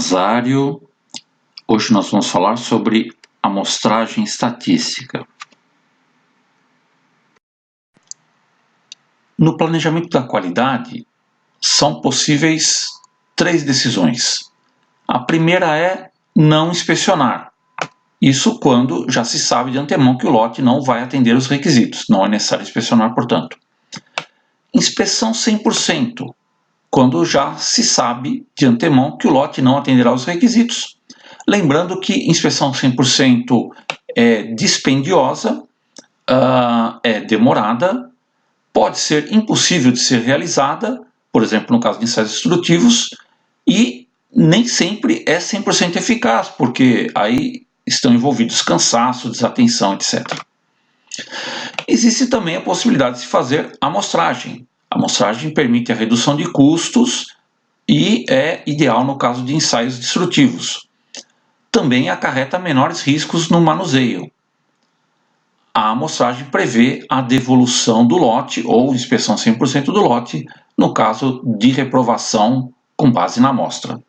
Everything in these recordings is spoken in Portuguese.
Nazário. Hoje nós vamos falar sobre amostragem estatística. No planejamento da qualidade, são possíveis 3 decisões. A primeira é não inspecionar. Isso quando já se sabe de antemão que o lote não vai atender os requisitos. Não é necessário inspecionar, portanto. Inspeção 100%. Quando já se sabe de antemão que o lote não atenderá os requisitos. Lembrando que inspeção 100% é dispendiosa, é demorada, pode ser impossível de ser realizada, por exemplo, no caso de ensaios instrutivos, e nem sempre é 100% eficaz, porque aí estão envolvidos cansaço, desatenção, etc. Existe também a possibilidade de se fazer amostragem. A amostragem permite a redução de custos e é ideal no caso de ensaios destrutivos. Também acarreta menores riscos no manuseio. A amostragem prevê a devolução do lote ou inspeção 100% do lote no caso de reprovação com base na amostra.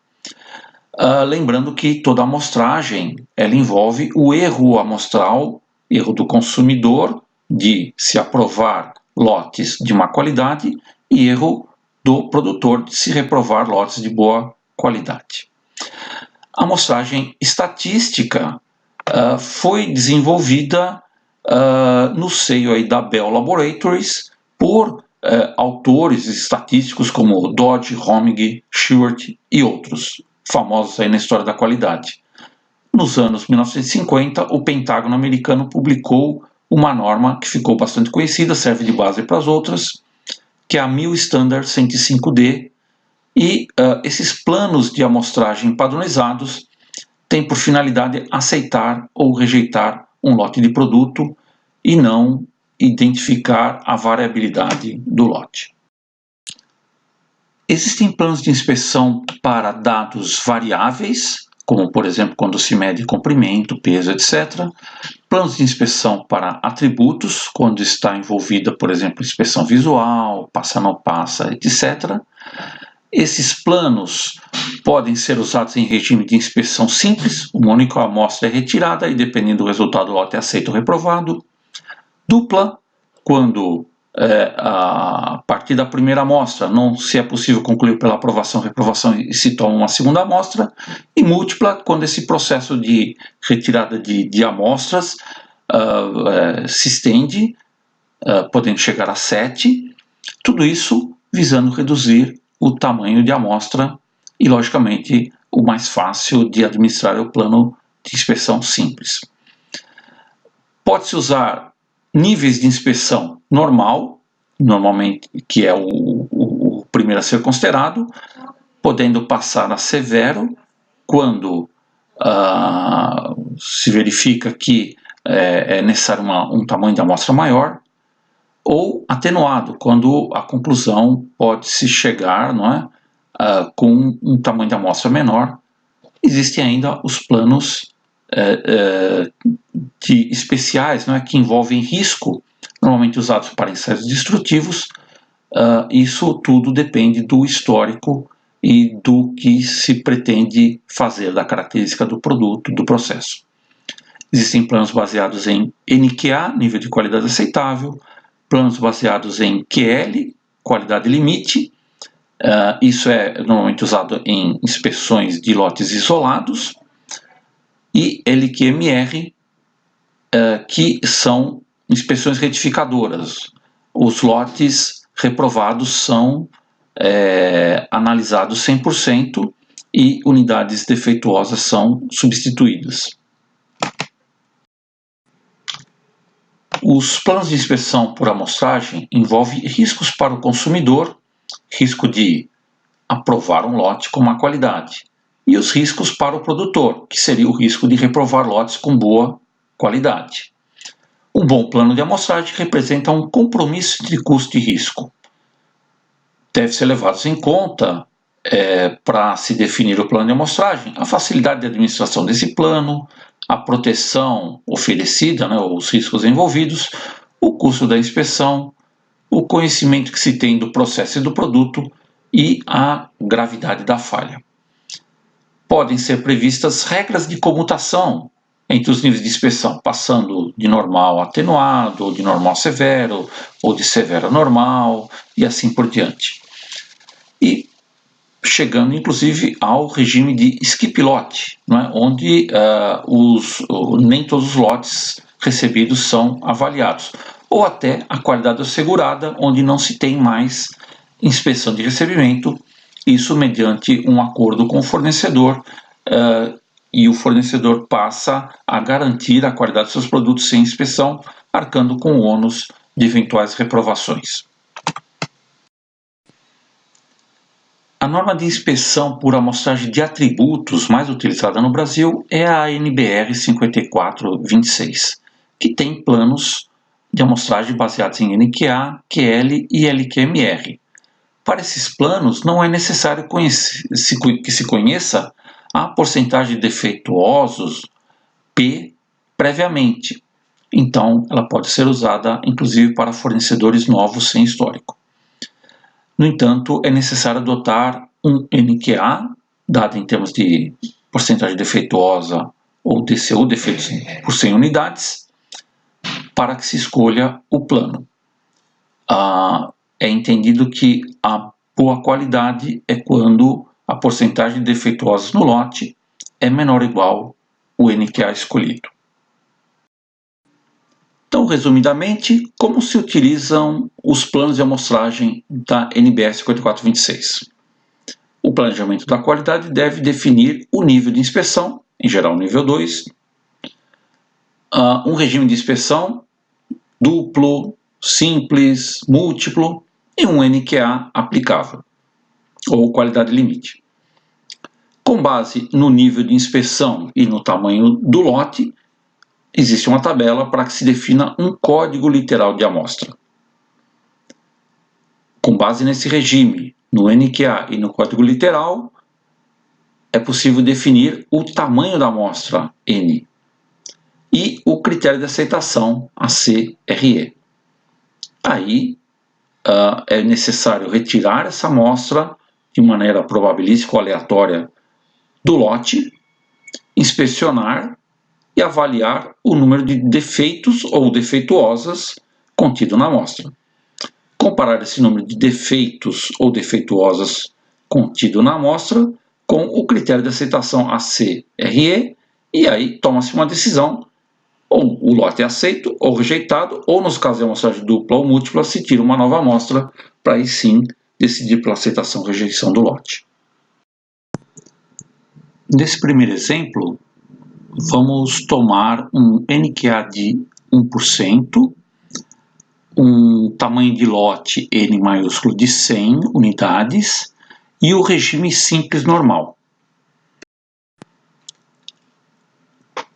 Lembrando que toda amostragem ela envolve o erro amostral, erro do consumidor de se aprovar lotes de má qualidade e erro do produtor de se reprovar lotes de boa qualidade. A amostragem estatística foi desenvolvida no seio aí da Bell Laboratories por autores estatísticos como Dodge, Romig, Shewhart e outros, famosos aí na história da qualidade. Nos anos 1950, o Pentágono americano publicou uma norma que ficou bastante conhecida, serve de base para as outras, que é a Mill Standard 105D, e esses planos de amostragem padronizados têm por finalidade aceitar ou rejeitar um lote de produto e não identificar a variabilidade do lote. Existem planos de inspeção para dados variáveis, como por exemplo quando se mede comprimento, peso, etc. Planos de inspeção para atributos, quando está envolvida, por exemplo, inspeção visual, passa não passa, etc. Esses planos podem ser usados em regime de inspeção simples, uma única amostra é retirada e dependendo do resultado do lote é aceito ou reprovado. Dupla, quando a partir da primeira amostra não se é possível concluir pela aprovação ou reprovação e se toma uma segunda amostra, e múltipla, quando esse processo de retirada de amostras se estende, podendo chegar a 7, tudo isso visando reduzir o tamanho de amostra e, logicamente, o mais fácil de administrar é o plano de inspeção simples. Pode-se usar níveis de inspeção normal, normalmente que é o primeiro a ser considerado, podendo passar a severo quando se verifica que é necessário um tamanho de amostra maior, ou atenuado, quando a conclusão pode-se chegar, não é, com um tamanho de amostra menor. Existem ainda os planos especiais, não é, que envolvem risco, normalmente usados para ensaios destrutivos. Isso tudo depende do histórico e do que se pretende fazer, da característica do produto, do processo. Existem planos baseados em NQA, nível de qualidade aceitável, planos baseados em QL, qualidade limite. Isso é normalmente usado em inspeções de lotes isolados, e LQMR, que são inspeções retificadoras. Os lotes reprovados são analisados 100% e unidades defeituosas são substituídas. Os planos de inspeção por amostragem envolvem riscos para o consumidor, risco de aprovar um lote com má qualidade, e os riscos para o produtor, que seria o risco de reprovar lotes com boa qualidade. Um bom plano de amostragem representa um compromisso entre custo e risco. Deve ser levado em conta, para se definir o plano de amostragem, a facilidade de administração desse plano, a proteção oferecida, né, os riscos envolvidos, o custo da inspeção, o conhecimento que se tem do processo e do produto e a gravidade da falha. podem ser previstas regras de comutação entre os níveis de inspeção, passando de normal a atenuado, ou de normal a severo, ou de severo a normal, e assim por diante. E chegando inclusive ao regime de skip lot, onde nem todos os lotes recebidos são avaliados, ou até a qualidade assegurada, onde não se tem mais inspeção de recebimento, isso mediante um acordo com o fornecedor, e o fornecedor passa a garantir a qualidade dos seus produtos sem inspeção, arcando com o ônus de eventuais reprovações. A norma de inspeção por amostragem de atributos mais utilizada no Brasil é a NBR 5426, que tem planos de amostragem baseados em NQA, QL e LQMR. Para esses planos, não é necessário que se conheça a porcentagem de defeituosos P previamente. Então, ela pode ser usada, inclusive, para fornecedores novos sem histórico. No entanto, é necessário adotar um NQA, dado em termos de porcentagem defeituosa ou DCU, defeitos por 100 unidades, para que se escolha o plano. É entendido que a boa qualidade é quando a porcentagem de defeituosos no lote é menor ou igual ao NQA escolhido. Então, resumidamente, como se utilizam os planos de amostragem da NBR 5426? O planejamento da qualidade deve definir o nível de inspeção, em geral nível 2, um regime de inspeção duplo, simples, múltiplo e um NQA aplicável, ou qualidade limite. Com base no nível de inspeção e no tamanho do lote, existe uma tabela para que se defina um código literal de amostra. Com base nesse regime, no NQA e no código literal, é possível definir o tamanho da amostra N e o critério de aceitação ACRE. Aí é necessário retirar essa amostra de maneira probabilística ou aleatória do lote, inspecionar e avaliar o número de defeitos ou defeituosas contido na amostra. Comparar esse número de defeitos ou defeituosas contido na amostra com o critério de aceitação ACRE, e aí toma-se uma decisão, ou o lote é aceito ou rejeitado, ou nos casos de amostragem dupla ou múltipla, se tira uma nova amostra para aí sim decidir pela aceitação ou rejeição do lote. Nesse primeiro exemplo, vamos tomar um NQA de 1%, um tamanho de lote N maiúsculo de 100 unidades e o regime simples normal.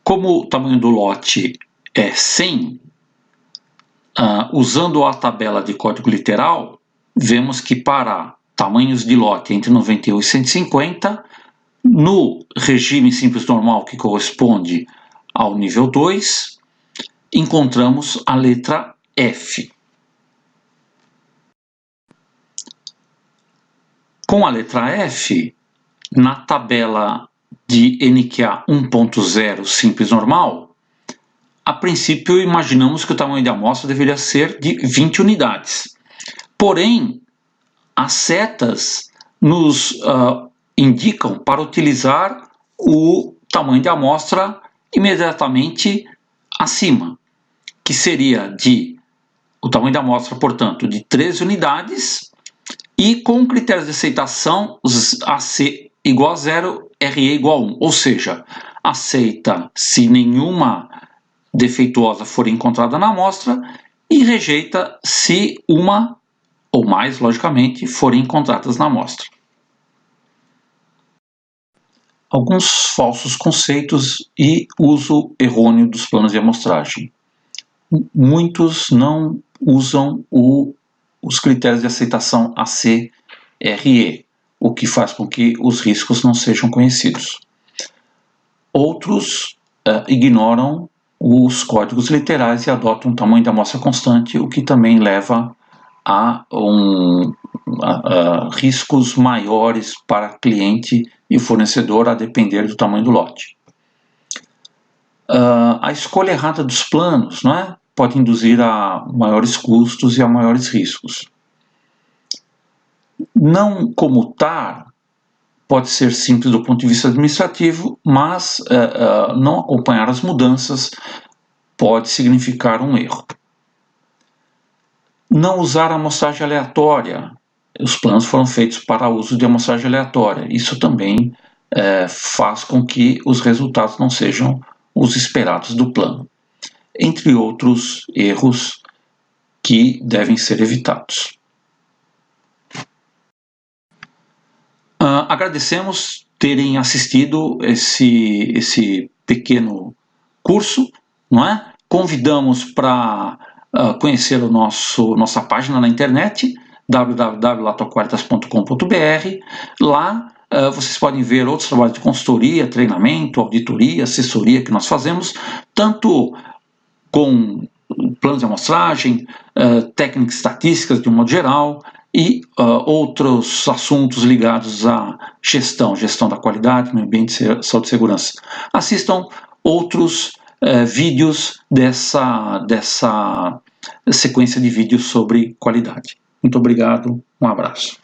Como o tamanho do lote é 100, usando a tabela de código literal, vemos que para tamanhos de lote entre 91 e 150, no regime simples normal, que corresponde ao nível 2, encontramos a letra F. Com a letra F, na tabela de NQA 1.0 simples normal, a princípio imaginamos que o tamanho de amostra deveria ser de 20 unidades. Porém, as setas nos indicam para utilizar o tamanho de amostra imediatamente acima, que seria o tamanho da amostra, portanto, de 13 unidades e com critérios de aceitação AC igual a 0, RE igual a 1, ou seja, aceita se nenhuma defeituosa for encontrada na amostra e rejeita se uma ou mais, logicamente, forem encontradas na amostra. Alguns falsos conceitos e uso errôneo dos planos de amostragem. Muitos não usam os critérios de aceitação ACRE, o que faz com que os riscos não sejam conhecidos. Outros ignoram os códigos literais e adotam um tamanho de amostra constante, o que também leva há riscos maiores para cliente e fornecedor, a depender do tamanho do lote. A escolha errada dos planos, não é? Pode induzir a maiores custos e a maiores riscos. Não comutar pode ser simples do ponto de vista administrativo, mas não acompanhar as mudanças pode significar um erro. Não usar amostragem aleatória. Os planos foram feitos para uso de amostragem aleatória. Isso também faz com que os resultados não sejam os esperados do plano, entre outros erros que devem ser evitados. Agradecemos terem assistido esse pequeno curso, não é? Convidamos para conhecer nossa página na internet, www.latoquartas.com.br. Lá vocês podem ver outros trabalhos de consultoria, treinamento, auditoria, assessoria que nós fazemos, tanto com planos de amostragem, técnicas estatísticas de um modo geral, e outros assuntos ligados à gestão da qualidade, meio ambiente, saúde e segurança. Assistam outros vídeos dessa sequência de vídeos sobre qualidade. Muito obrigado, um abraço.